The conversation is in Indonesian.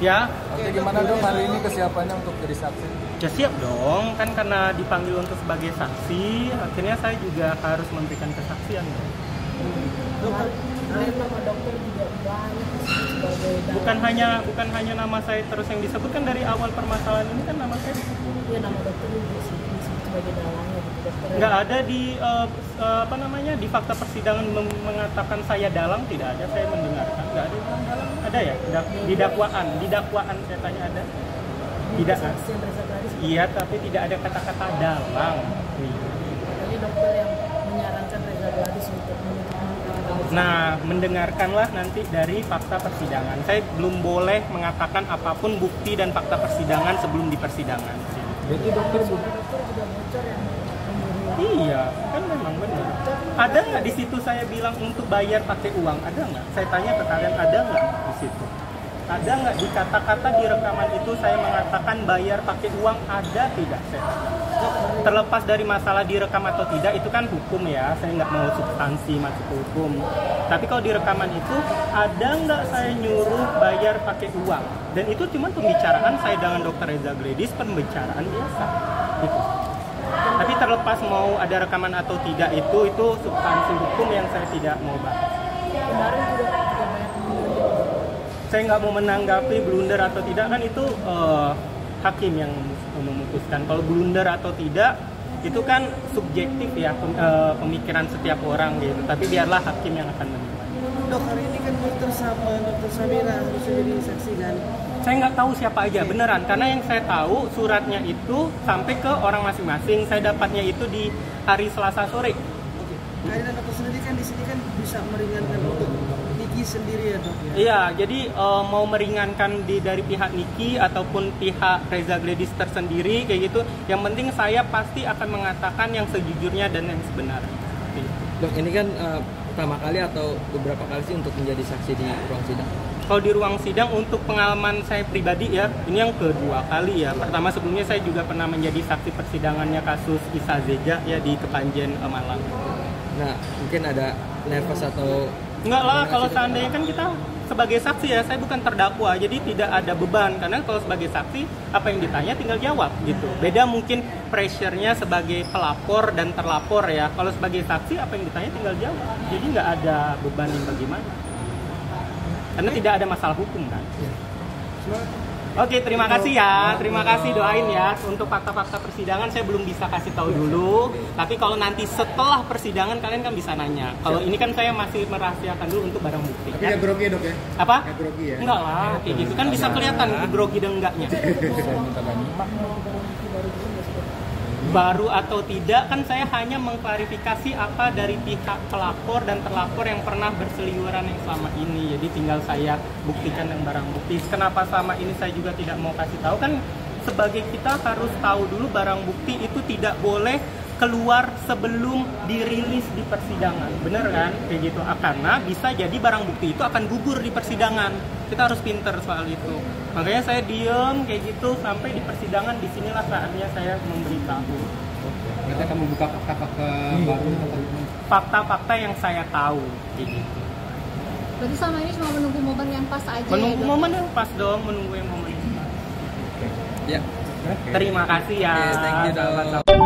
Ya. Oke, gimana dong hari ini kesiapannya untuk jadi saksi? Ya siap dong, kan karena dipanggil untuk sebagai saksi, akhirnya saya juga harus memberikan kesaksian dong. Dokter, nama dokter juga banyak sebagai Bukan hanya nama saya terus yang disebutkan dari awal permasalahan ini kan nama saya disebut. Iya, nama dokter juga disebut sebagai dalangnya gitu, dokter. Nggak ada di di fakta persidangan mengatakan saya dalang, tidak ada, saya mendengarkan. Nggak ada yang dalang. Ada ya? Di dakwaan saya tanya ada. Tidak. Iya, tapi tidak ada kata-kata dalang. Jadi dokter yang menyarankan Reza Gladys untuk Nah, mendengarkanlah nanti dari fakta persidangan. Saya belum boleh mengatakan apapun bukti dan fakta persidangan sebelum di persidangan. Jadi dokter juga bocor yang Iya, kan memang benar. Ada nggak di situ saya bilang untuk bayar pakai uang? Ada nggak? Saya tanya ke kalian, ada nggak di situ? Ada nggak di kata-kata di rekaman itu saya mengatakan bayar pakai uang? Ada tidak? Saya terlepas dari masalah direkam atau tidak, itu kan hukum ya. Saya nggak mau substansi masuk ke hukum. Tapi kalau di rekaman itu ada nggak saya nyuruh bayar pakai uang? Dan itu cuma pembicaraan saya dengan Dr. Reza Gladys, pembicaraan biasa. Gitu. Tapi terlepas mau ada rekaman atau tidak itu substansi hukum yang saya tidak mau bahas. kemarin juga banyak Saya nggak mau menanggapi blunder atau tidak, kan itu hakim yang memutuskan. Kalau blunder atau tidak itu kan subjektif ya, pemikiran setiap orang gitu. Tapi biarlah hakim yang akan menilai. Dok, hari ini kan Dr. Samira harusnya jadi saksi kan? Saya nggak tahu siapa aja beneran, karena yang saya tahu suratnya itu sampai ke orang masing-masing. Saya dapatnya itu di hari Selasa sore. Oke. Keadilan dokter sendiri kan di sini kan bisa meringankan untuk Niki sendiri ya dok? Iya, jadi mau meringankan dari pihak Niki ataupun pihak Reza Gladys tersendiri kayak gitu. Yang penting saya pasti akan mengatakan yang sejujurnya dan yang sebenarnya. Dok, ini kan pertama kali atau beberapa kali sih untuk menjadi saksi di ruang sidang? Kalau di ruang sidang untuk pengalaman saya pribadi ya, ini yang kedua kali ya. Pertama sebelumnya saya juga pernah menjadi saksi persidangannya kasus Isa Zeja ya di Kepanjen Malang. Nah, mungkin ada nervous atau... Enggak lah, kalau seandainya kan kita sebagai saksi ya, saya bukan terdakwa, jadi tidak ada beban. Karena kalau sebagai saksi, apa yang ditanya tinggal jawab gitu. Beda mungkin pressure-nya sebagai pelapor dan terlapor ya. Kalau sebagai saksi, apa yang ditanya tinggal jawab. Jadi nggak ada beban yang bagaimana. Karena tidak ada masalah hukum kan. Oke, terima kasih ya. Terima kasih, doain ya. Untuk fakta-fakta persidangan saya belum bisa kasih tahu dulu. Tapi kalau nanti setelah persidangan kalian kan bisa nanya. Kalau ini kan saya masih merahasiakan dulu untuk barang bukti. Tapi nggak grogi dok ya? Apa? Nggak grogi ya? Enggak lah, kayak gitu kan bisa kelihatan grogi dan enggaknya. Baru atau tidak kan saya hanya mengklarifikasi apa dari pihak pelapor dan terlapor yang pernah berseliweran yang selama ini. Jadi tinggal saya buktikan yang barang bukti. Kenapa selama ini saya juga tidak mau kasih tahu, kan sebagai kita harus tahu dulu barang bukti itu tidak boleh keluar sebelum dirilis di persidangan. Bener kan? Kayak gitu. Karena bisa jadi barang bukti itu akan gugur di persidangan. Kita harus pinter soal itu. Makanya saya diem kayak gitu sampai di persidangan, disinilah saatnya saya memberitahu. Berarti akan membuka fakta-fakta baru atau fakta-fakta yang saya tahu kayak gitu. Berarti selama ini cuma menunggu momen yang pas aja. Menunggu ya, momen yang pas dong, menunggu yang momen yang pas. Ya. Terima kasih ya. Yes, thank you, dok. Sahabat-sahabat.